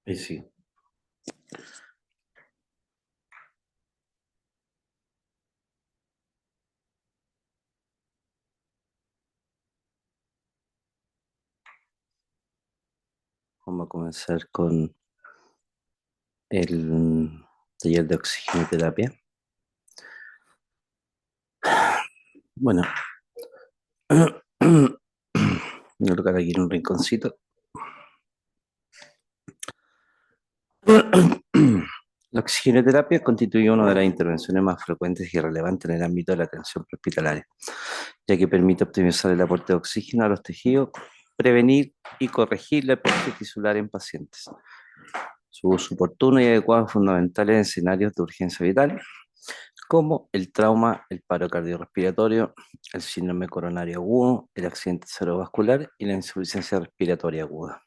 Y sí, vamos a comenzar con el taller de oxigenoterapia. Bueno, voy a colocar aquí en un rinconcito. La oxigenoterapia constituye una de las intervenciones más frecuentes y relevantes en el ámbito de la atención prehospitalaria, ya que permite optimizar el aporte de oxígeno a los tejidos, prevenir y corregir la pérdida tisular en pacientes. Su uso oportuno y adecuado es fundamental en escenarios de urgencia vital, como el trauma, el paro cardiorrespiratorio, el síndrome coronario agudo, el accidente cerebrovascular y la insuficiencia respiratoria aguda.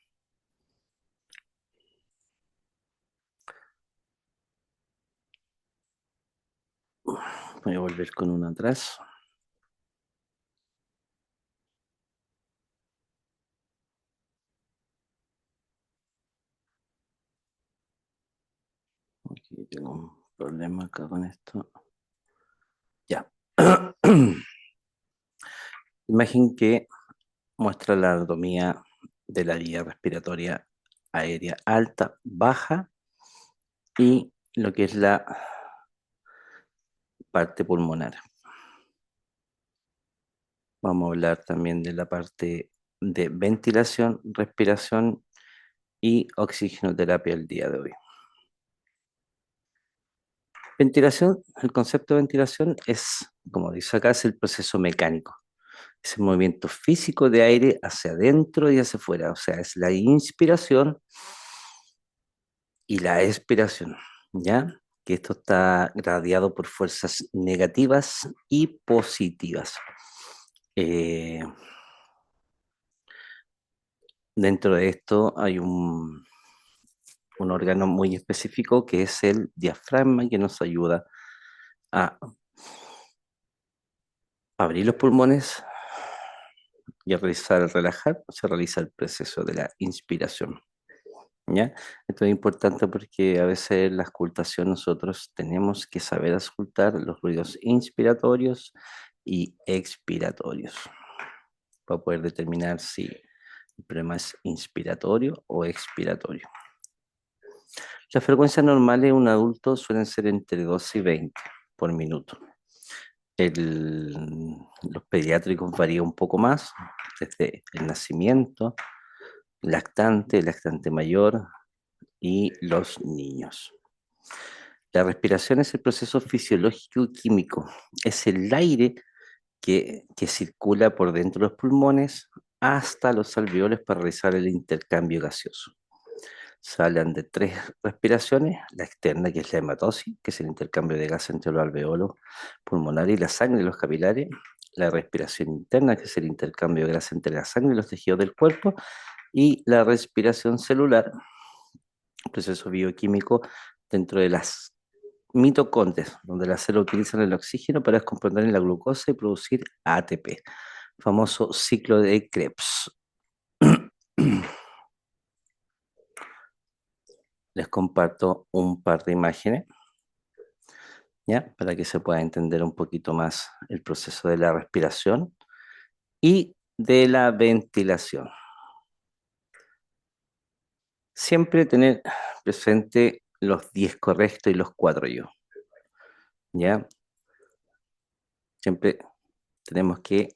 Voy a volver con una atrás. Aquí tengo un problema acá con esto. Ya. Imagen que muestra la anatomía de la vía respiratoria aérea alta, baja y lo que es la parte pulmonar. Vamos a hablar también de la parte de ventilación, respiración y oxigenoterapia el día de hoy. Ventilación, el concepto de ventilación es, como dice acá, es el proceso mecánico. Es el movimiento físico de aire hacia adentro y hacia afuera. O sea, es la inspiración y la expiración, ¿ya? Que esto está radiado por fuerzas negativas y positivas. Eh, Dentro de esto hay un órgano muy específico que es el diafragma que nos ayuda a abrir los pulmones y al realizar el relajar se realiza el proceso de la inspiración. ¿Ya? Esto es importante porque a veces en la auscultación nosotros tenemos que saber auscultar los ruidos inspiratorios y expiratorios para poder determinar si el problema es inspiratorio o expiratorio. Las frecuencias normales en un adulto suelen ser entre 12 y 20 por minuto. Los pediátricos varía un poco más, desde el nacimiento, lactante mayor y los niños. La respiración es el proceso fisiológico y químico. Es el aire que circula por dentro de los pulmones hasta los alveolos para realizar el intercambio gaseoso. Se hablan de tres respiraciones: la externa, que es la hematosis, que es el intercambio de gas entre los alveolos pulmonares y la sangre de los capilares; la respiración interna, que es el intercambio de gas entre la sangre y los tejidos del cuerpo; y la respiración celular, proceso bioquímico dentro de las mitocondrias, donde las células utilizan el oxígeno para descomponer la glucosa y producir ATP, famoso ciclo de Krebs. Les comparto un par de imágenes, ¿ya? Para que se pueda entender un poquito más el proceso de la respiración y de la ventilación. Siempre tener presente los 10 correctos y los 4 yo, ¿ya? Siempre tenemos que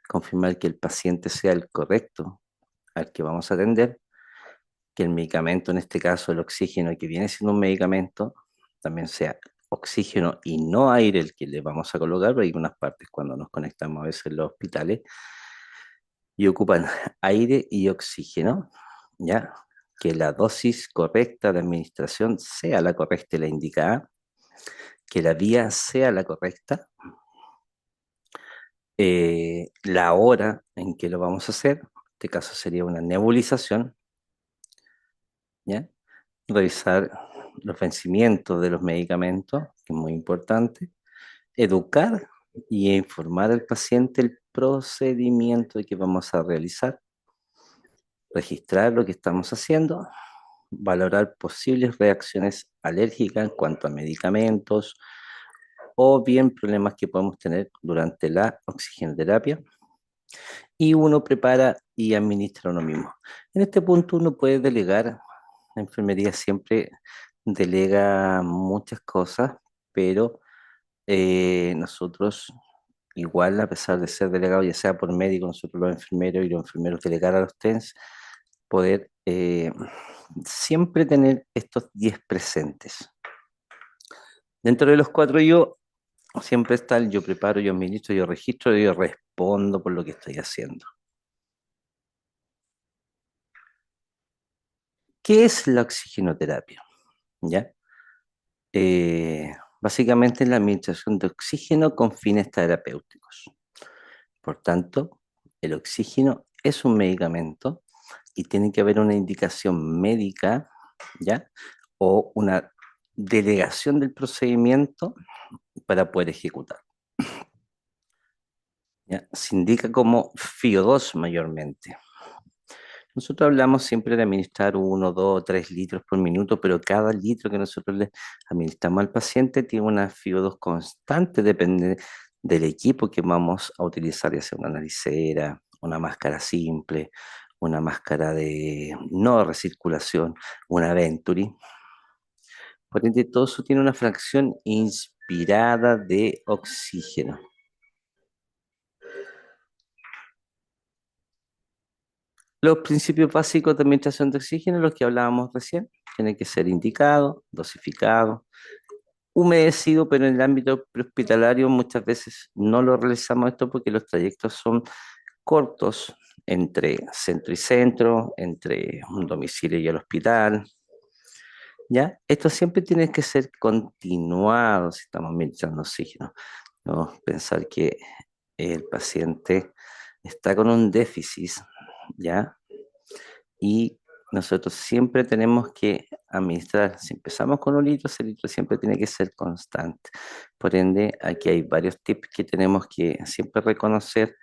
confirmar que el paciente sea el correcto al que vamos a atender, que el medicamento, en este caso el oxígeno, que viene siendo un medicamento, también sea oxígeno y no aire el que le vamos a colocar, porque hay unas partes cuando nos conectamos a veces en los hospitales y ocupan aire y oxígeno, ¿ya? Que la dosis correcta de administración sea la correcta y la indicada, que la vía sea la correcta, la hora en que lo vamos a hacer, en este caso sería una nebulización, ¿ya? Revisar los vencimientos de los medicamentos, que es muy importante, educar y informar al paciente el procedimiento que vamos a realizar, registrar lo que estamos haciendo valorar posibles reacciones alérgicas en cuanto a medicamentos o bien problemas que podemos tener durante la oxigenoterapia, y uno prepara y administra uno mismo. En este punto uno puede delegar, la enfermería siempre delega muchas cosas, pero nosotros igual, a pesar de ser delegados, ya sea por médico, nosotros los enfermeros y los enfermeros delegar a los TENS, poder siempre tener estos 10 presentes. Dentro de los 4 yo, siempre está el yo preparo, yo administro, yo registro, yo respondo por lo que estoy haciendo. ¿Qué es la oxigenoterapia? ¿Ya? Básicamente es la administración de oxígeno con fines terapéuticos. Por tanto, el oxígeno es un medicamento y tiene que haber una indicación médica, ¿ya? O una delegación del procedimiento para poder ejecutar. ¿Ya? Se indica como FIO2 mayormente. Nosotros hablamos siempre de administrar 1, 2, 3 litros por minuto, pero cada litro que nosotros le administramos al paciente tiene una FIO2 constante, depende del equipo que vamos a utilizar, ya sea una naricera, una máscara simple, una máscara de no recirculación, una Venturi. Por ende, todo eso tiene una fracción inspirada de oxígeno. Los principios básicos de administración de oxígeno, los que hablábamos recién, tienen que ser indicado, dosificado, humedecido, pero en el ámbito prehospitalario muchas veces no lo realizamos esto porque los trayectos son cortos entre centro y centro, entre un domicilio y el hospital, ¿ya? Esto siempre tiene que ser continuado si estamos administrando oxígeno. No pensar que el paciente está con un déficit, ¿ya? Y nosotros siempre tenemos que administrar, si empezamos con 1 litro, ese litro siempre tiene que ser constante. Por ende, aquí hay varios tips que tenemos que siempre reconocer,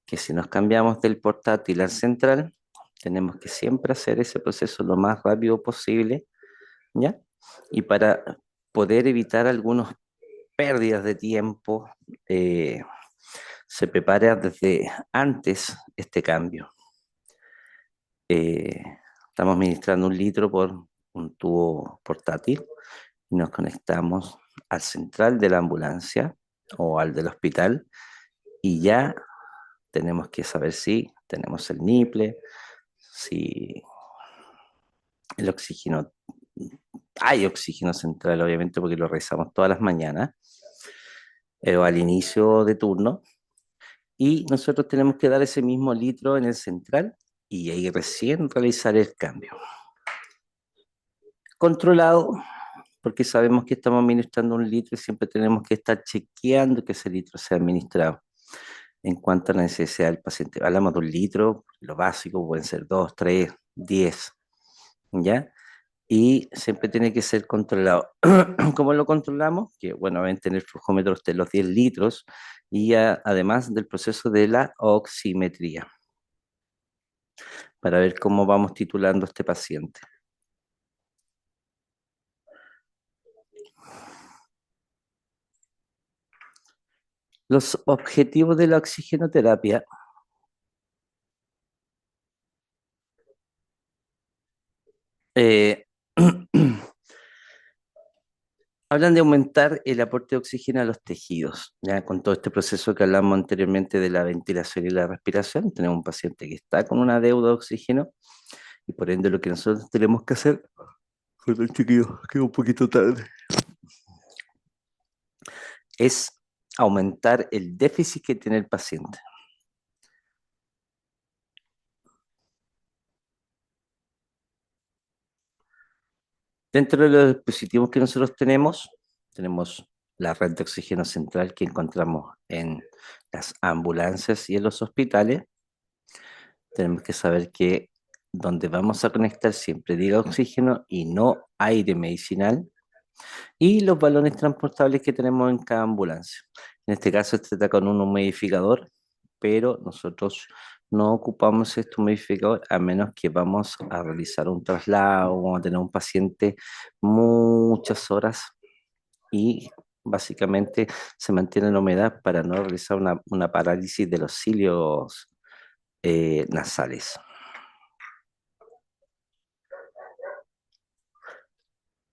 que si nos cambiamos del portátil al central, tenemos que siempre hacer ese proceso lo más rápido posible, ¿ya? Y para poder evitar algunas pérdidas de tiempo, eh, se prepara desde antes este cambio. Eh, Estamos administrando 1 litro por un tubo portátil y nos conectamos al central de la ambulancia o al del hospital y ya tenemos que saber si tenemos el niple, si el oxígeno, hay oxígeno central obviamente porque lo revisamos todas las mañanas o al inicio de turno, y nosotros tenemos que dar ese mismo litro en el central y ahí recién realizar el cambio. Controlado, porque sabemos que estamos administrando 1 litro y siempre tenemos que estar chequeando que ese litro sea administrado. En cuanto a la necesidad del paciente, hablamos de 1 litro, lo básico pueden ser 2, 3, 10, ¿ya? Y siempre tiene que ser controlado. ¿Cómo lo controlamos? Que, bueno, obviamente en el flujómetro de los 10 litros y además del proceso de la oximetría, para ver cómo vamos titulando a este paciente. Los objetivos de la oxigenoterapia eh, hablan de aumentar el aporte de oxígeno a los tejidos, ya con todo este proceso que hablamos anteriormente de la ventilación y la respiración. Tenemos un paciente que está con una deuda de oxígeno y por ende lo que nosotros tenemos que hacer, perdón chiquillo, quedó un poquito tarde, es aumentar el déficit que tiene el paciente. Dentro de los dispositivos que nosotros tenemos la red de oxígeno central que encontramos en las ambulancias y en los hospitales. Tenemos que saber que donde vamos a conectar siempre diga oxígeno y no aire medicinal. Y los balones transportables que tenemos en cada ambulancia. En este caso, este está con un humidificador, pero nosotros no ocupamos este humidificador a menos que vamos a realizar un traslado, vamos a tener un paciente muchas horas y básicamente se mantiene la humedad para no realizar una parálisis de los cilios nasales.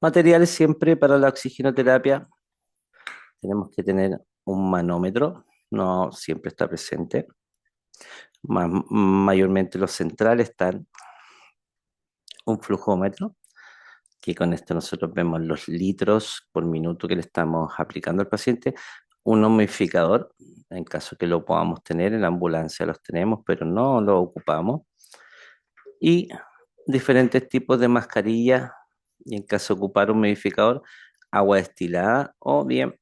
Materiales siempre para la oxigenoterapia. Tenemos que tener un manómetro, no siempre está presente. Mayormente los centrales están un flujómetro, que con esto nosotros vemos los litros por minuto que le estamos aplicando al paciente. Un humidificador, en caso que lo podamos tener, en la ambulancia los tenemos, pero no lo ocupamos. Y diferentes tipos de mascarillas, y en caso de ocupar un humidificador, agua destilada o bien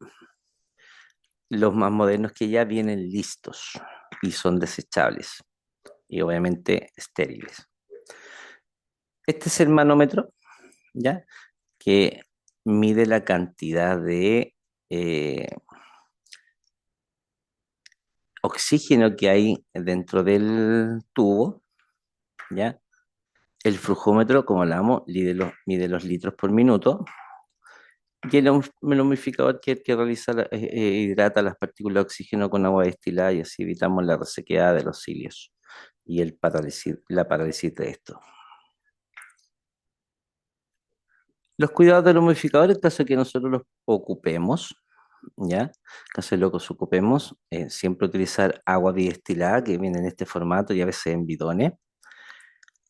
los más modernos que ya vienen listos y son desechables y obviamente estériles. Este es el manómetro, ¿ya? Que mide la cantidad de eh, oxígeno que hay dentro del tubo, ¿ya? El flujómetro, como hablamos, mide los litros por minuto. Y el humidificador que realiza hidrata las partículas de oxígeno con agua destilada y así evitamos la resequedad de los cilios y la parálisis de esto. Los cuidados del humidificador, en caso de que nosotros los ocupemos, ¿ya? En caso de que los ocupemos, siempre utilizar agua bidestilada que viene en este formato y a veces en bidones.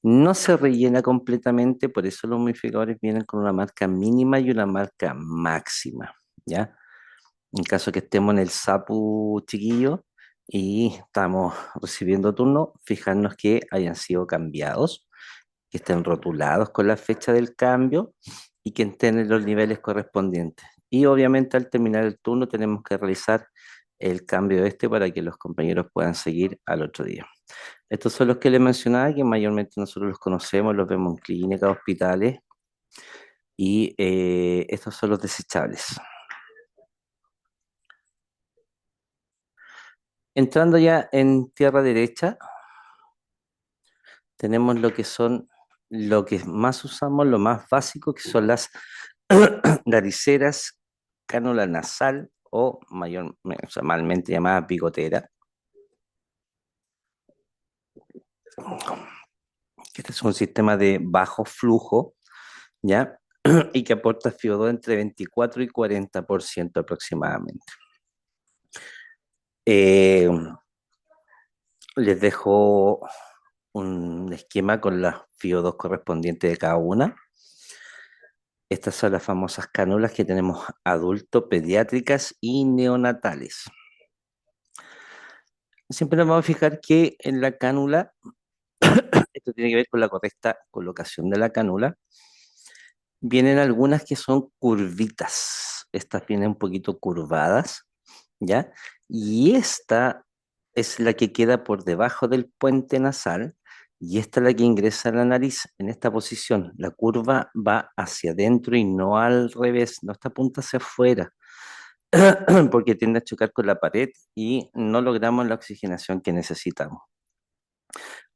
No se rellena completamente, por eso los humidificadores vienen con una marca mínima y una marca máxima, ¿ya? En caso que estemos en el SAPU chiquillo y estamos recibiendo turno, fijarnos que hayan sido cambiados, que estén rotulados con la fecha del cambio y que estén en los niveles correspondientes. Y obviamente al terminar el turno tenemos que realizar el cambio este para que los compañeros puedan seguir al otro día. Estos son los que les mencionaba, que mayormente nosotros los conocemos, los vemos en clínicas, hospitales, y estos son los desechables. Entrando ya en tierra derecha, tenemos lo que más usamos, lo más básico, que son las nariceras, cánula nasal o malmente llamada bigotera. Este es un sistema de bajo flujo, ¿ya? Y que aporta FIO2 entre 24 y 40% aproximadamente. Eh, Les dejo un esquema con las FIO2 correspondientes de cada una. Estas son las famosas cánulas que tenemos adulto, pediátricas y neonatales. Siempre nos vamos a fijar que en la cánula, esto tiene que ver con la correcta colocación de la cánula, vienen algunas que son curvitas. Estas vienen un poquito curvadas, ¿ya? Y esta es la que queda por debajo del puente nasal y esta es la que ingresa a la nariz en esta posición. La curva va hacia adentro y no al revés, no está apunta hacia afuera, porque tiende a chocar con la pared y no logramos la oxigenación que necesitamos.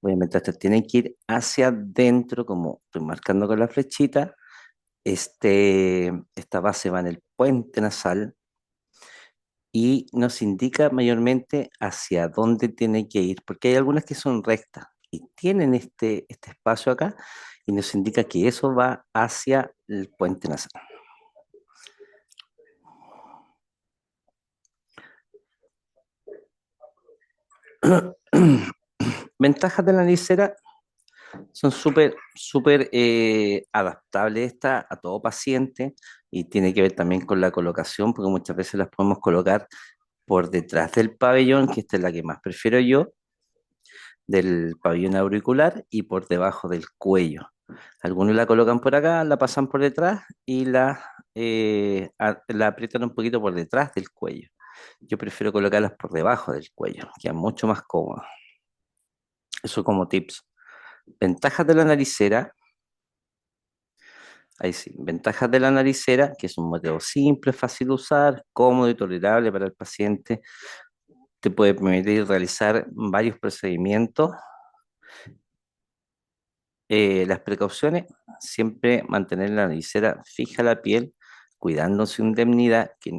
Obviamente, estas tienen que ir hacia adentro, como estoy marcando con la flechita. Esta base va en el puente nasal y nos indica mayormente hacia dónde tiene que ir, porque hay algunas que son rectas y tienen este espacio acá y nos indica que eso va hacia el puente nasal. Ventajas de la lanicera son súper adaptables esta a todo paciente y tiene que ver también con la colocación, porque muchas veces las podemos colocar por detrás del pabellón, que esta es la que más prefiero yo, del pabellón auricular y por debajo del cuello. Algunos la colocan por acá, la pasan por detrás y la aprietan un poquito por detrás del cuello. Yo prefiero colocarlas por debajo del cuello, queda mucho más cómodo. Eso como tips. Ventajas de la naricera. Ahí sí, ventajas de la naricera, que es un modelo simple, fácil de usar, cómodo y tolerable para el paciente. te puede permitir realizar varios procedimientos. Las precauciones, siempre mantener la visera fija a la piel, cuidando su indemnidad, que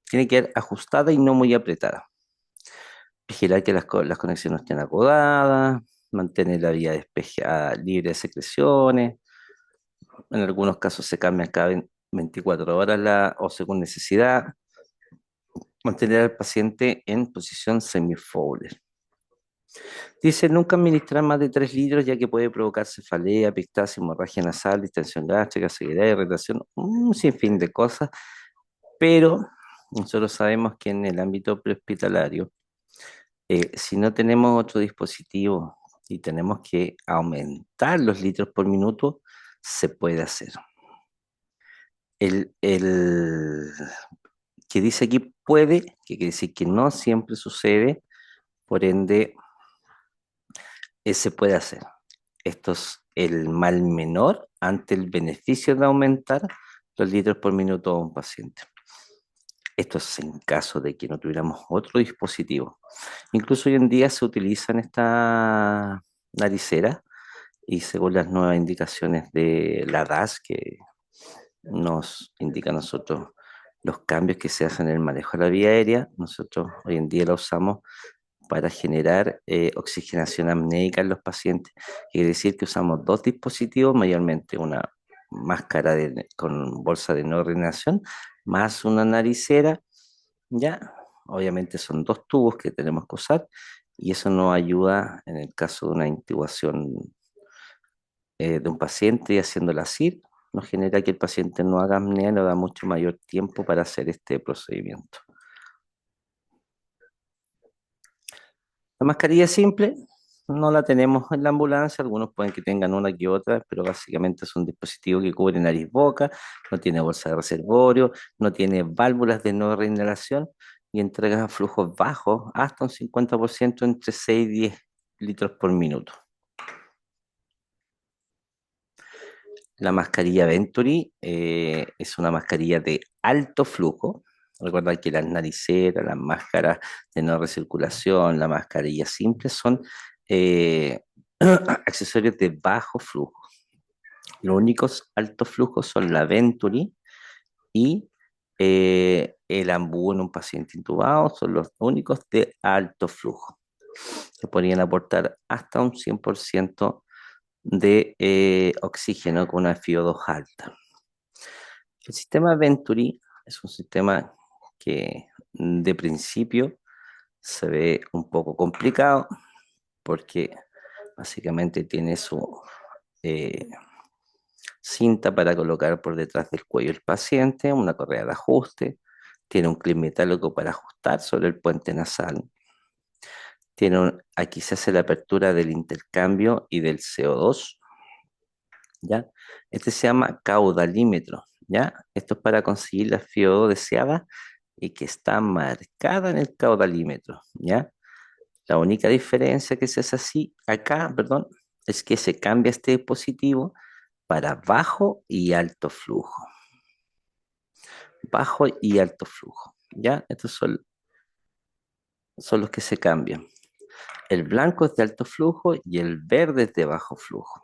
tiene que ir ajustada y no muy apretada. Vigilar que las conexiones estén acodadas, mantener la vía despejada, libre de secreciones. En algunos casos se cambian cada 24 horas o según necesidad. Mantener al paciente en posición semi-Fowler. Dice nunca administrar más de 3 litros ya que puede provocar cefalea, epistaxis, hemorragia nasal, distensión gástrica, ceguera, irritación, un sinfín de cosas, pero nosotros sabemos que en el ámbito prehospitalario, si no tenemos otro dispositivo y tenemos que aumentar los litros por minuto, se puede hacer. El que dice aquí puede, que quiere decir que no siempre sucede, por ende, se puede hacer. Esto es el mal menor ante el beneficio de aumentar los litros por minuto a un paciente. Esto es en caso de que no tuviéramos otro dispositivo. Incluso hoy en día se utilizan esta naricera y según las nuevas indicaciones de la DAS, que nos indica a nosotros los cambios que se hacen en el manejo de la vía aérea, nosotros hoy en día la usamos para generar oxigenación apneica en los pacientes. Quiere decir que usamos dos dispositivos, mayormente una máscara con bolsa de no reanimación, más una naricera, ya. Obviamente son dos tubos que tenemos que usar y eso nos ayuda en el caso de una intubación de un paciente y haciendo la CIR, nos genera que el paciente no haga apnea, nos da mucho mayor tiempo para hacer este procedimiento. La mascarilla simple no la tenemos en la ambulancia, algunos pueden que tengan una que otra, pero básicamente es un dispositivo que cubre nariz-boca, no tiene bolsa de reservorio, no tiene válvulas de no reinhalación y entrega flujos bajos hasta un 50% entre 6 y 10 litros por minuto. La mascarilla Venturi es una mascarilla de alto flujo. Recuerda que las nariceras, las máscaras de no recirculación, la mascarilla simple son eh, accesorios de bajo flujo. Los únicos altos flujos son la Venturi y el ambú en un paciente intubado, son los únicos de alto flujo, que podrían aportar hasta un 100% de oxígeno con una FiO2 alta. El sistema Venturi es un sistema que de principio se ve un poco complicado porque básicamente tiene su eh, cinta para colocar por detrás del cuello del paciente, una correa de ajuste, tiene un clip metálico para ajustar sobre el puente nasal, aquí se hace la apertura del intercambio y del CO2, ¿ya? Este se llama caudalímetro, ¿ya? Esto es para conseguir la FiO2 deseada y que está marcada en el caudalímetro, ¿ya? La única diferencia que se hace así acá, perdón, es que se cambia este dispositivo para bajo y alto flujo. Bajo y alto flujo, ¿ya? Estos son los que se cambian. El blanco es de alto flujo y el verde es de bajo flujo.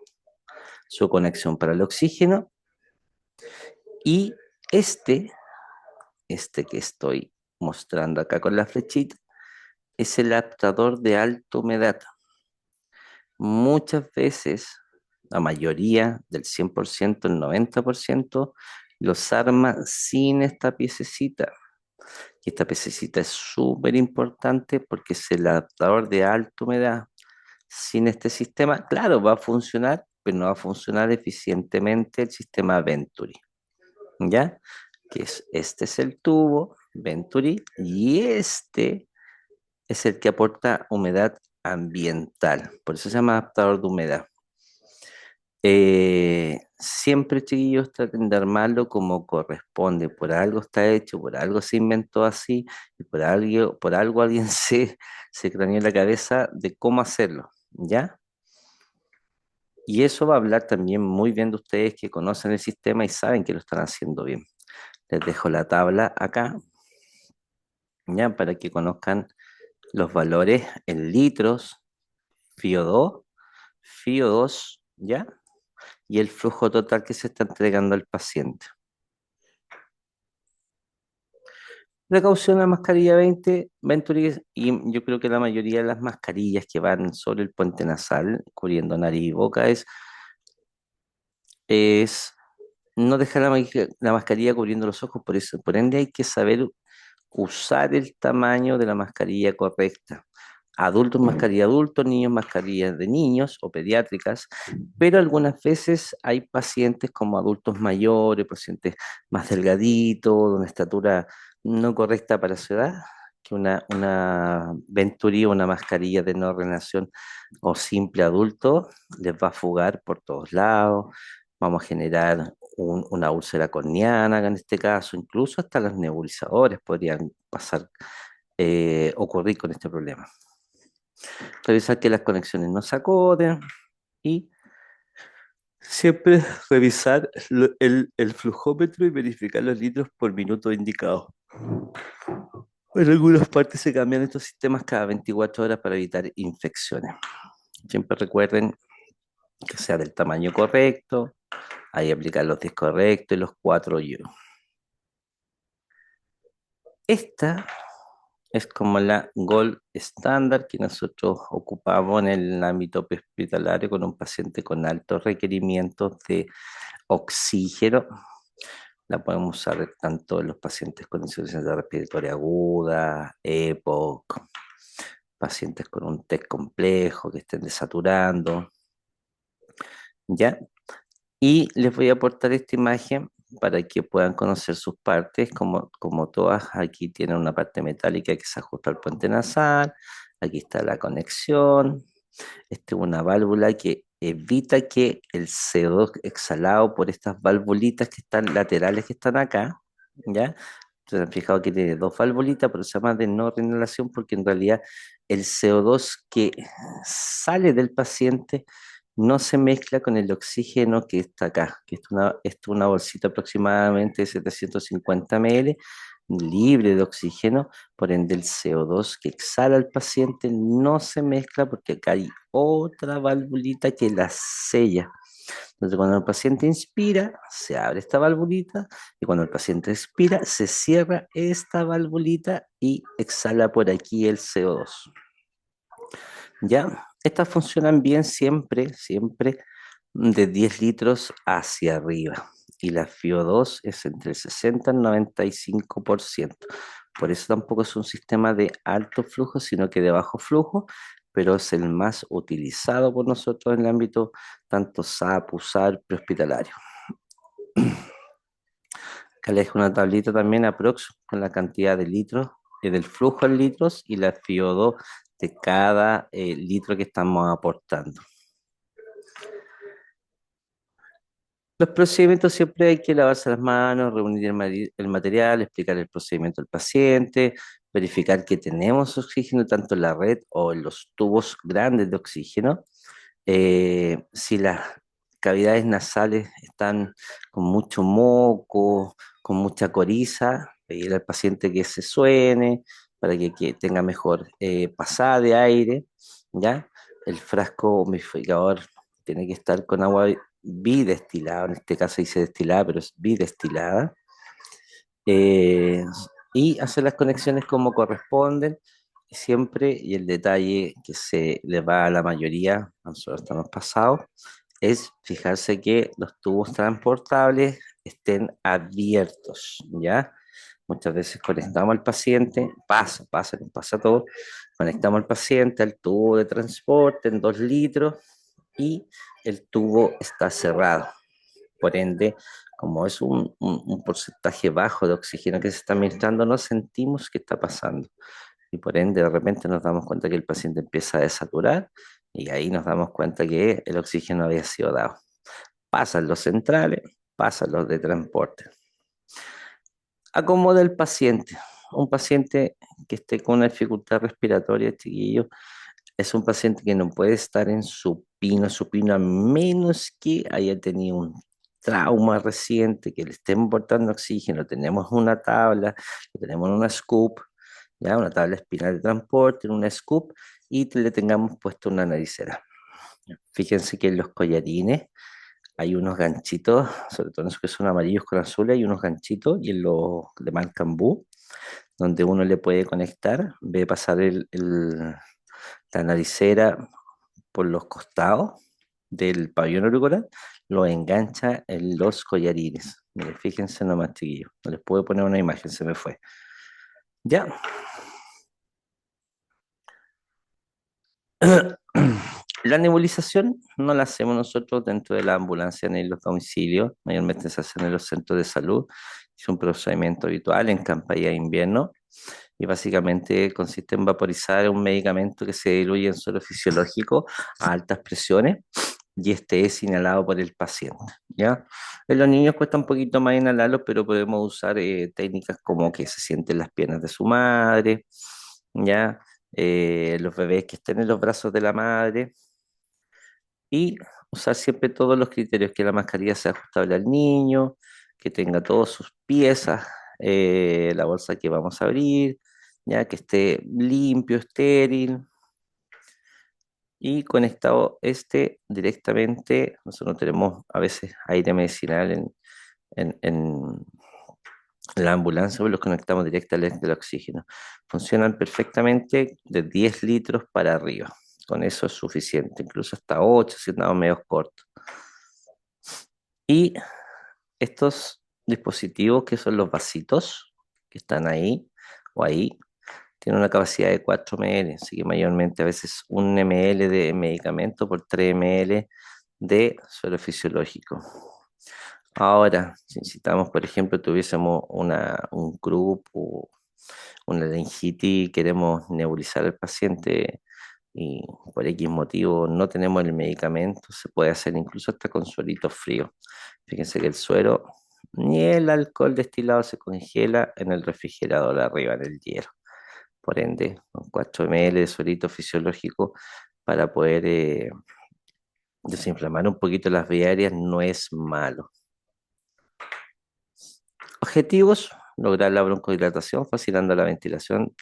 Su conexión para el oxígeno y este que estoy mostrando acá con la flechita, es el adaptador de alta humedad. Muchas veces, la mayoría del 100%, el 90%, los arma sin esta piececita. Y esta piececita es súper importante porque es el adaptador de alta humedad. Sin este sistema, claro, va a funcionar, pero no va a funcionar eficientemente el sistema Venturi. ¿Ya? Este es el tubo Venturi y este es el que aporta humedad ambiental. Por eso se llama adaptador de humedad. Siempre, chiquillos, traten de armarlo como corresponde. Por algo está hecho, por algo se inventó así, y por algo alguien se craneó en la cabeza de cómo hacerlo, ¿ya? Y eso va a hablar también muy bien de ustedes que conocen el sistema y saben que lo están haciendo bien. Les dejo la tabla acá, ¿ya? Para que conozcan los valores en litros, FIO2, FIO2, ¿ya? Y el flujo total que se está entregando al paciente. Precaución, la mascarilla 20 Venturi, y yo creo que la mayoría de las mascarillas que van sobre el puente nasal, cubriendo nariz y boca, es no dejar la mascarilla cubriendo los ojos, por eso, por ende hay que saber usar el tamaño de la mascarilla correcta. Adultos, mascarilla adultos, niños, mascarillas de niños o pediátricas, pero algunas veces hay pacientes como adultos mayores, pacientes más delgaditos, de una estatura no correcta para su edad, que una Venturi o una mascarilla de no relación o simple adulto les va a fugar por todos lados. Vamos a generar una úlcera corneana, en este caso, incluso hasta los nebulizadores podrían ocurrir con este problema. Revisar que las conexiones no se acoden y siempre revisar el flujómetro y verificar los litros por minuto indicados. En algunas partes se cambian estos sistemas cada 24 horas para evitar infecciones. Siempre recuerden que sea del tamaño correcto, ahí aplicar los 10 correctos y los 4 yo. Esta es como la gold estándar que nosotros ocupamos en el ámbito hospitalario con un paciente con altos requerimientos de oxígeno. La podemos usar tanto en los pacientes con insuficiencia respiratoria aguda, EPOC, pacientes con un TEC complejo que estén desaturando, ¿ya? Y les voy a aportar esta imagen para que puedan conocer sus partes, como todas, aquí tienen una parte metálica que se ajusta al puente nasal, aquí está la conexión, esta es una válvula que evita que el CO2 exhalado por estas valvulitas que están laterales que están acá, ¿ya? Se han fijado que tiene dos valvulitas, pero se llama de no reinhalación porque en realidad el CO2 que sale del paciente no se mezcla con el oxígeno que está acá, que es una bolsita aproximadamente de 750 ml, libre de oxígeno, por ende el CO2 que exhala el paciente no se mezcla porque acá hay otra valvulita que la sella. Entonces cuando el paciente inspira, se abre esta valvulita y cuando el paciente expira, se cierra esta valvulita y exhala por aquí el CO2. ¿Ya? Estas funcionan bien siempre, siempre de 10 litros hacia arriba. Y la FIO2 es entre el 60 y el 95%. Por eso tampoco es un sistema de alto flujo, sino que de bajo flujo, pero es el más utilizado por nosotros en el ámbito tanto SAP, USAR, prehospitalario. Acá les dejo una tablita también aprox con la cantidad de litros, del flujo en litros y la FIO2 de cada litro que estamos aportando. Los procedimientos siempre hay que lavarse las manos, reunir el material, explicar el procedimiento al paciente, verificar que tenemos oxígeno tanto en la red o en los tubos grandes de oxígeno. Si las cavidades nasales están con mucho moco, con mucha coriza, pedirle al paciente que se suene para que tenga mejor pasada de aire, ¿ya? El frasco humidificador tiene que estar con agua bidestilada, en este caso dice destilada, pero es bidestilada, eh, y hacer las conexiones como corresponden, siempre, y el detalle que se le va a la mayoría, nosotros estamos pasados, es fijarse que los tubos transportables estén abiertos, ¿ya? Muchas veces conectamos al paciente, nos pasa todo, conectamos al paciente al tubo de transporte en 2 litros y el tubo está cerrado. Por ende, como es un porcentaje bajo de oxígeno que se está administrando, no sentimos qué está pasando. Y por ende, de repente nos damos cuenta que el paciente empieza a desaturar y ahí nos damos cuenta que el oxígeno había sido dado. Pasan los centrales, pasan los de transporte. Acomoda el paciente. Un paciente que esté con una dificultad respiratoria, chiquillo, es un paciente que no puede estar en supino a menos que haya tenido un trauma reciente, que le estén botando oxígeno. Tenemos una tabla, tenemos una scoop, ya una tabla espinal de transporte, una scoop y le tengamos puesto una naricera. Fíjense que en los collarines hay unos ganchitos, sobre todo en esos que son amarillos con azules, hay unos ganchitos y en los de marca Bambú, donde uno le puede conectar, ve pasar la naricera por los costados del pabellón auricular, lo engancha en los collarines. Miren, fíjense nomás, chiquillos. No les puedo poner una imagen, se me fue. Ya. La nebulización no la hacemos nosotros dentro de la ambulancia ni en los domicilios, mayormente se hace en los centros de salud. Es un procedimiento habitual en campaña de invierno y básicamente consiste en vaporizar un medicamento que se diluye en suelo fisiológico a altas presiones y este es inhalado por el paciente, ¿ya? En los niños cuesta un poquito más inhalarlo, pero podemos usar técnicas como que se sienten las piernas de su madre, ¿ya? Los bebés que estén en los brazos de la madre y usar siempre todos los criterios, que la mascarilla sea ajustable al niño, que tenga todas sus piezas, la bolsa que vamos a abrir, ya que esté limpio, estéril y conectado directamente. Nosotros tenemos a veces aire medicinal en la ambulancia, pues los conectamos directamente al oxígeno. Funcionan perfectamente de 10 litros para arriba. Con eso es suficiente, incluso hasta 8 si andamos medio cortos. Y estos dispositivos, que son los vasitos que están ahí o ahí, tienen una capacidad de 4 ml, así que mayormente a veces 1 ml de medicamento por 3 ml de suero fisiológico. Ahora, si necesitamos, por ejemplo, tuviésemos un grupo, una laringitis, queremos nebulizar al paciente y por X motivo no tenemos el medicamento, se puede hacer incluso hasta con suerito frío. Fíjense que el suero ni el alcohol destilado se congela en el refrigerador arriba, en el hielo. Por ende, con 4 ml de suerito fisiológico para poder desinflamar un poquito las vías aéreas no es malo. Objetivos: lograr la broncodilatación, facilitando la ventilación,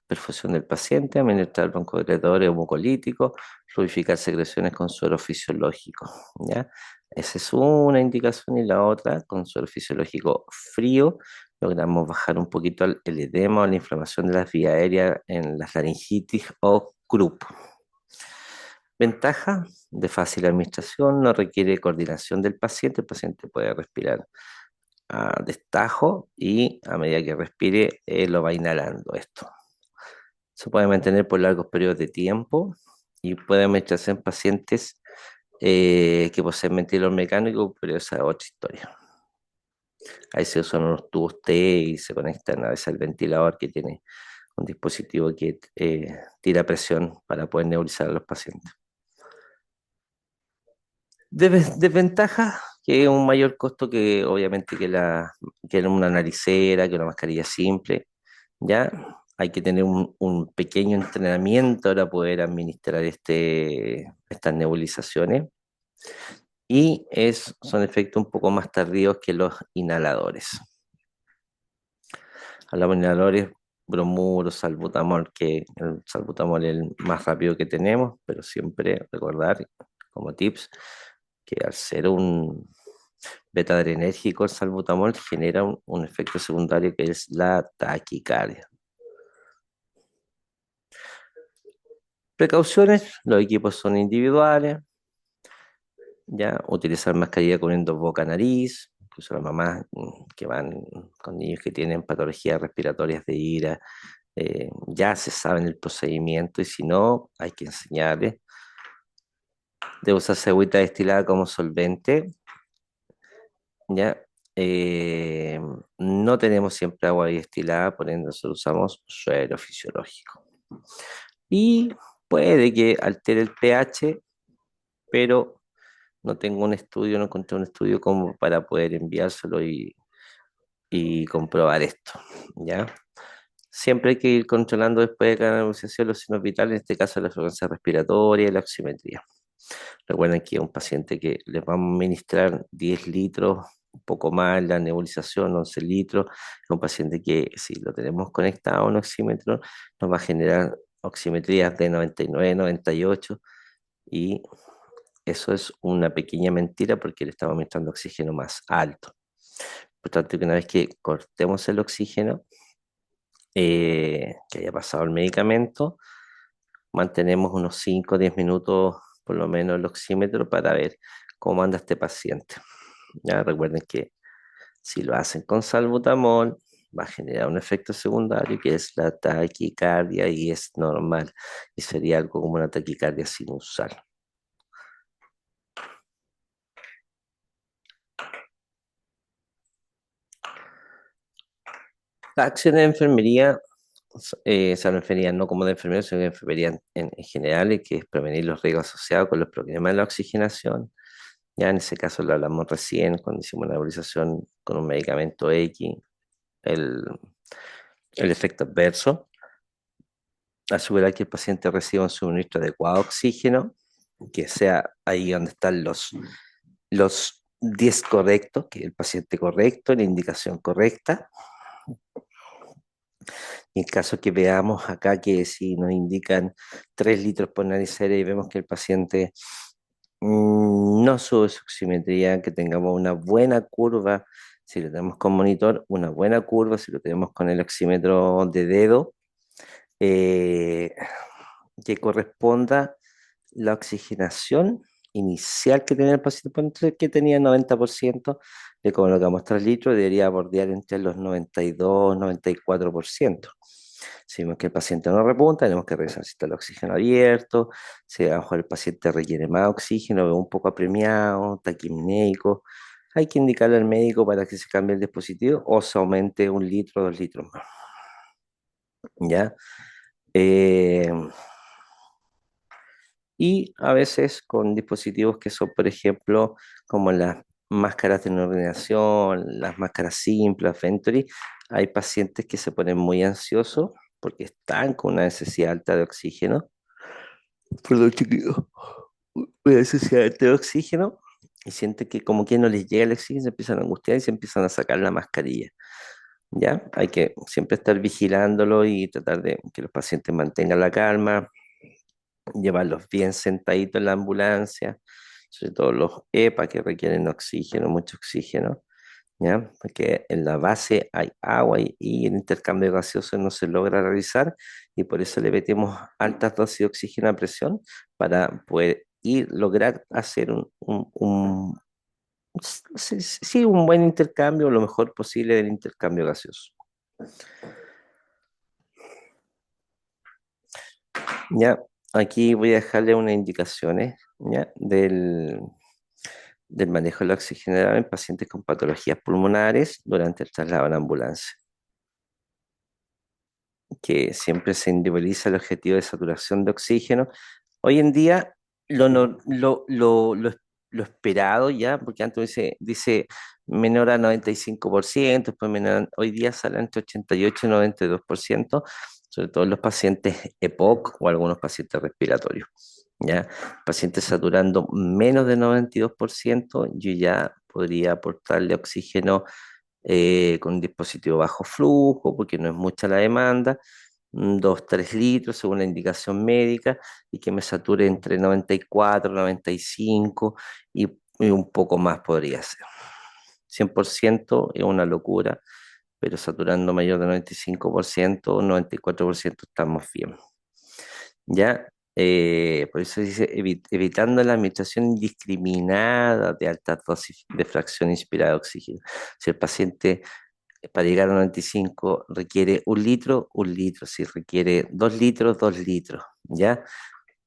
perfusión del paciente, administrar broncodilatadores o mucolíticos, fluidificar secreciones con suero fisiológico, ¿ya? Esa es una indicación y la otra, con suero fisiológico frío, logramos bajar un poquito el edema o la inflamación de las vías aéreas en las laringitis o croup. Ventaja: de fácil administración, no requiere coordinación del paciente, el paciente puede respirar a destajo y a medida que respire lo va inhalando esto. Se puede mantener por largos periodos de tiempo y puede administrarse en pacientes que poseen ventilador mecánico, pero esa es otra historia. Ahí se usan unos tubos T y se conectan a veces al ventilador, que tiene un dispositivo que tira presión para poder nebulizar a los pacientes. Desventaja: que es un mayor costo que obviamente que una naricera, que una mascarilla simple. Ya hay que tener un pequeño entrenamiento para poder administrar estas nebulizaciones y son efectos un poco más tardíos que los inhaladores. Hablamos de inhaladores, bromuro, salbutamol, que el salbutamol es el más rápido que tenemos, pero siempre recordar como tips que al ser un beta-adrenérgico, el salbutamol genera un efecto secundario que es la taquicardia. Precauciones: los equipos son individuales, ya utilizar mascarilla cubriendo boca, nariz, incluso las mamás que van con niños que tienen patologías respiratorias de ira, ya se saben el procedimiento y si no, hay que enseñarles. Debe usarse agüita destilada como solvente, ya. Eh, no tenemos siempre agua destilada, por ende nosotros usamos suero fisiológico. Y puede que altere el pH, pero no tengo un estudio, no encontré un estudio como para poder enviárselo y comprobar esto, ¿ya? Siempre hay que ir controlando después de cada negociación los signos vitales, en este caso la frecuencia respiratoria y la oximetría. Recuerden que es un paciente que les vamos a administrar 10 litros un poco más la nebulización, 11 litros. Es un paciente que si lo tenemos conectado a un oxímetro, nos va a generar oximetrías de 99, 98 y eso es una pequeña mentira porque le estamos aumentando oxígeno más alto. Por tanto, que una vez que cortemos el oxígeno, que haya pasado el medicamento, mantenemos unos 5 o 10 minutos por lo menos el oxímetro para ver cómo anda este paciente. Ya recuerden que si lo hacen con salbutamol, va a generar un efecto secundario que es la taquicardia y es normal y sería algo como una taquicardia sinusal. Las acciones de enfermería, o sea, la enfermería no como de enfermero, sino de enfermería en general, y que es prevenir los riesgos asociados con los problemas de la oxigenación. Ya en ese caso lo hablamos recién cuando hicimos la nebulización con un medicamento X, el, el efecto adverso, asegurar que el paciente reciba un suministro adecuado de oxígeno, que sea ahí donde están los 10 correctos, que es el paciente correcto, la indicación correcta. Y en caso que veamos acá que si nos indican 3 litros por nariz y vemos que el paciente no sube su oximetría, que tengamos una buena curva, si lo tenemos con monitor, una buena curva, si lo tenemos con el oxímetro de dedo, eh, que corresponda la oxigenación inicial que tenía el paciente, ponte que tenía 90%, le colocamos 3 litros, debería bordear entre los 92, 94%. Si vemos que el paciente no repunta, tenemos que revisar si está el oxígeno abierto, si a lo mejor el paciente requiere más oxígeno, ve un poco apremiado, taquimnéico. Hay que indicarle al médico para que se cambie el dispositivo o se aumente 1 litro, 2 litros más. ¿Ya? Eh, y a veces con dispositivos que son, por ejemplo, como las máscaras de neuronización, las máscaras simples, Venturi, hay pacientes que se ponen muy ansiosos porque están con una necesidad alta de oxígeno. Perdón, chiquillo. Una necesidad alta de oxígeno y sienten que como que no les llega el oxígeno, se empiezan a angustiar y se empiezan a sacar la mascarilla. ¿Ya? Hay que siempre estar vigilándolo y tratar de que los pacientes mantengan la calma, llevarlos bien sentaditos en la ambulancia, sobre todo los EPA que requieren oxígeno, mucho oxígeno, ¿ya? Porque en la base hay agua y el intercambio gaseoso no se logra realizar y por eso le metemos altas dosis de oxígeno a presión para poder lograr hacer sí, un buen intercambio, lo mejor posible del intercambio gaseoso. Ya, aquí voy a dejarle unas indicaciones, ¿ya? Del manejo de la oxigenación en pacientes con patologías pulmonares durante el traslado en ambulancia, que siempre se individualiza el objetivo de saturación de oxígeno. Hoy en día, lo, no- lo esperado ya, porque antes dice menor a 95%, después menor, hoy día sale entre 88 y 92%, sobre todo en los pacientes EPOC o algunos pacientes respiratorios. ¿Ya? Pacientes saturando menos de 92%, yo ya podría aportarle oxígeno con un dispositivo bajo flujo, porque no es mucha la demanda, 2, 3 litros según la indicación médica, y que me sature entre 94, 95 y un poco más podría ser. 100% es una locura, pero saturando mayor de 95%, 94% estamos bien. ¿Ya? Por eso dice, evitando la administración indiscriminada de altas dosis de fracción inspirada de oxígeno. Si el paciente para llegar a 95 requiere 1 litro, 1 litro. Si requiere 2 litros, 2 litros, ¿ya?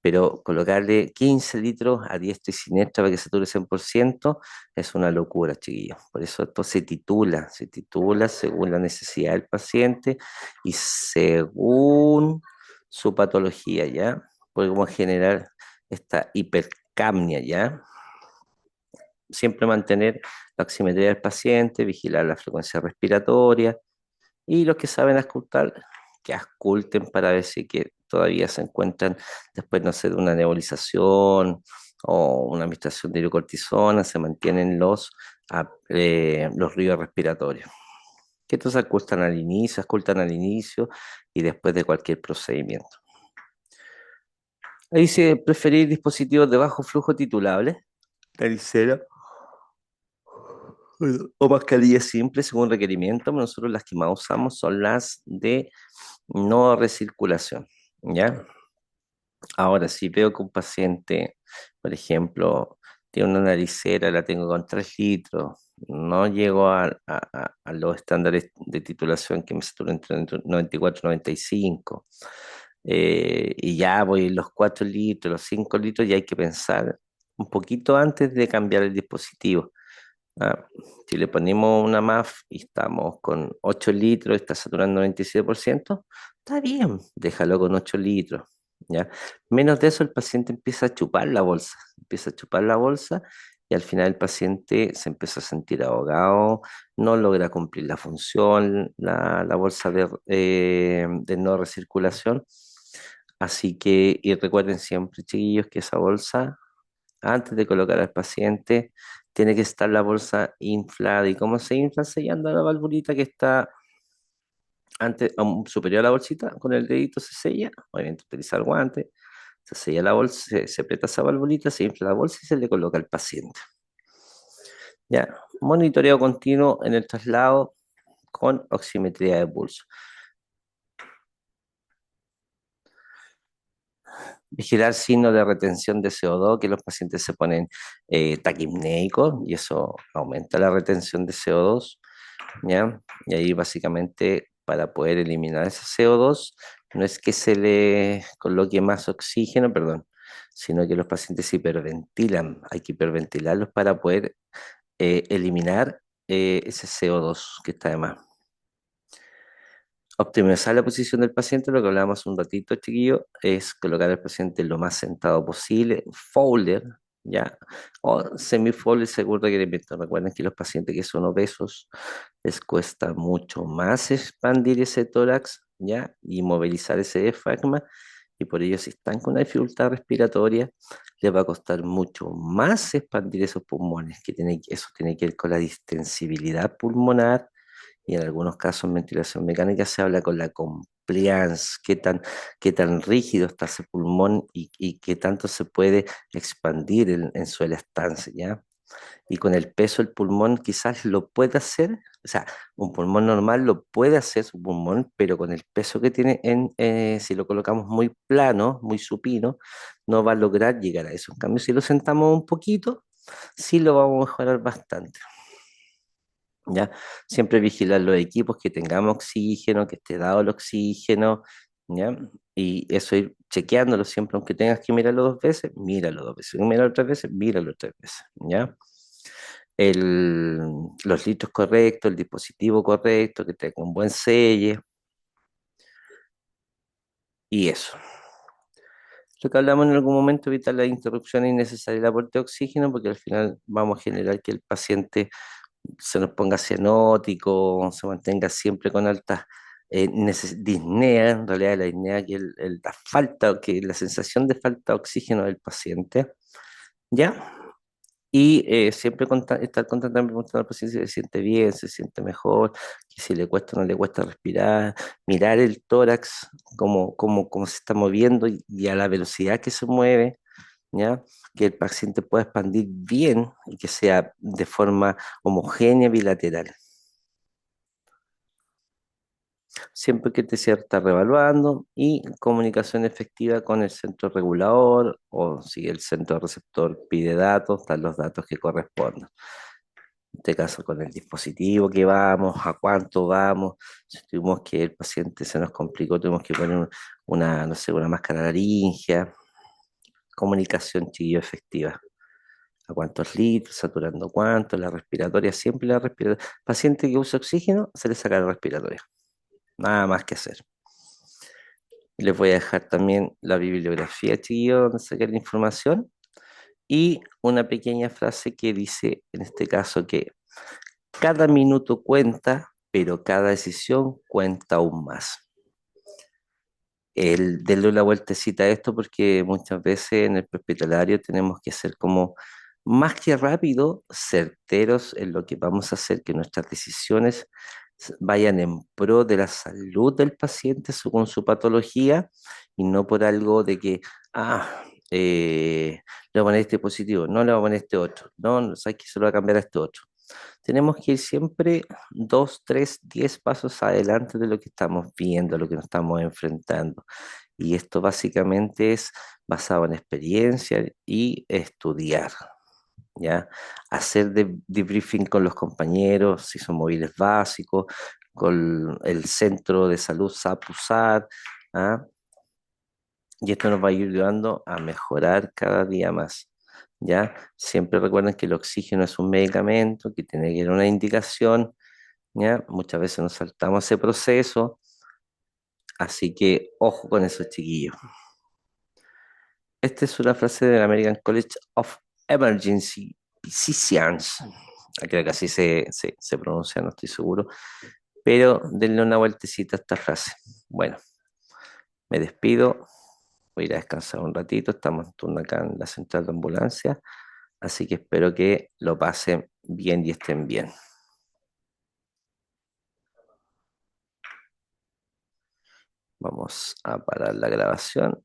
Pero colocarle 15 litros a diestra y siniestra para que sature 100% es una locura, chiquillos. Por eso esto se titula según la necesidad del paciente y según su patología, ¿ya? Podemos generar esta hipercapnia, ¿ya? Siempre mantener la oximetría del paciente, vigilar la frecuencia respiratoria y los que saben auscultar, que ausculten para ver si que todavía se encuentran después, no sé, de una nebulización o una administración de hidrocortisona, se mantienen los los ríos respiratorios, que estos se ocultan al inicio y después de cualquier procedimiento. Ahí dice preferir dispositivos de bajo flujo titulables, nariceros o mascarillas simples según requerimiento. Nosotros las que más usamos son las de no recirculación, ¿ya? Ahora, si veo que un paciente, por ejemplo, tiene una naricera, la tengo con 3 litros, no llego a los estándares de titulación que me saturan entre 94 y 95, y ya voy en los 4 litros, los 5 litros, y hay que pensar un poquito antes de cambiar el dispositivo. Ah, si le ponemos una MAF y estamos con 8 litros, está saturando 97%, está bien, déjalo con 8 litros, ¿ya? Menos de eso el paciente empieza a chupar la bolsa y al final el paciente se empieza a sentir ahogado, no logra cumplir la función, la bolsa de no recirculación. Así que, y recuerden siempre, chiquillos, que esa bolsa antes de colocar al paciente, tiene que estar la bolsa inflada. ¿Y cómo se infla? Sellando la valvulita que está antes, superior a la bolsita, con el dedito se sella, obviamente utilizar guante, se sella la bolsa, se aprieta esa valvulita, se infla la bolsa y se le coloca al paciente. Ya, monitoreo continuo en el traslado con oximetría de pulso. Vigilar signos de retención de CO2, que los pacientes se ponen taquipnéicos y eso aumenta la retención de CO2, ¿ya? Y ahí básicamente para poder eliminar ese CO2 no es que se le coloque más oxígeno, perdón, sino que los pacientes hiperventilan, hay que hiperventilarlos para poder eliminar ese CO2 que está de más. Optimizar la posición del paciente, lo que hablábamos un ratito, chiquillo, es colocar al paciente lo más sentado posible, folder, ¿ya? O semi-folder según requerimiento. Recuerden que los pacientes que son obesos les cuesta mucho más expandir ese tórax, ¿ya? Y movilizar ese diafragma, y por ello si están con una dificultad respiratoria, les va a costar mucho más expandir esos pulmones, eso tiene que ver con la distensibilidad pulmonar y en algunos casos en ventilación mecánica se habla con la compliance, qué tan rígido está ese pulmón y qué tanto se puede expandir en su elastancia, ¿ya? Y con el peso el pulmón quizás lo puede hacer, o sea, un pulmón normal lo puede hacer su pulmón, pero con el peso que tiene si lo colocamos muy plano, muy supino, no va a lograr llegar a eso. En cambio, si lo sentamos un poquito, sí lo vamos a mejorar bastante. ¿Ya? Siempre vigilar los equipos, que tengamos oxígeno, que esté dado el oxígeno, ¿ya? Y eso ir chequeándolo siempre, aunque tengas que mirarlo 2 veces, míralo 2 veces, míralo 3 veces, míralo 3 veces, ¿ya? El, los litros correctos, el dispositivo correcto, que tenga un buen selle, y eso. Lo que hablamos en algún momento, evitar la interrupción innecesaria del aporte de oxígeno, porque al final vamos a generar que el paciente se nos ponga cianótico, se mantenga siempre con altas disnea, en realidad la disnea que es la falta, que la sensación de falta de oxígeno del paciente, ¿ya? Y siempre estar constantemente preguntando al paciente si se siente bien, se siente mejor, que si le cuesta o no le cuesta respirar, mirar el tórax, cómo se está moviendo y a la velocidad que se mueve, ¿ya? Que el paciente pueda expandir bien y que sea de forma homogénea bilateral. Siempre que te está revaluando y comunicación efectiva con el centro regulador o si el centro receptor pide datos, dan los datos que correspondan. En este caso con el dispositivo que vamos, a cuánto vamos, si tuvimos que el paciente se nos complicó, tuvimos que poner una, no sé, una máscara laringea, comunicación chiquillo efectiva. A cuántos litros, saturando cuánto, la respiratoria, siempre la respiratoria. Paciente que usa oxígeno, se le saca la respiratoria. Nada más que hacer. Les voy a dejar también la bibliografía, chiquillo, donde sacar la información. Y una pequeña frase que dice, en este caso, que cada minuto cuenta, pero cada decisión cuenta aún más. Denle una vueltecita a esto porque muchas veces en el prehospitalario tenemos que hacer como más que rápido, certeros en lo que vamos a hacer, que nuestras decisiones vayan en pro de la salud del paciente según su patología y no por algo de que, ah, le voy a poner este dispositivo, no le voy a poner este otro, no, no sabes que se lo va a cambiar a este otro. Tenemos que ir siempre 2, 3, 10 pasos adelante de lo que estamos viendo, lo que nos estamos enfrentando. Y esto básicamente es basado en experiencia y estudiar. ¿Ya? Hacer debriefing con los compañeros, si son móviles básicos, con el centro de salud SAP-USAR, ¿ah? Y esto nos va a ir ayudando a mejorar cada día más, ¿ya? Siempre recuerden que el oxígeno es un medicamento, que tiene que ir una indicación, ¿ya? Muchas veces nos saltamos ese proceso, así que ojo con eso, chiquillos. Esta es una frase del American College of Emergency Physicians. Creo que así se pronuncia, no estoy seguro. Pero denle una vueltecita a esta frase. Bueno, me despido. Voy a ir a descansar un ratito. Estamos en turno acá en la central de ambulancia. Así que espero que lo pasen bien y estén bien. Vamos a parar la grabación.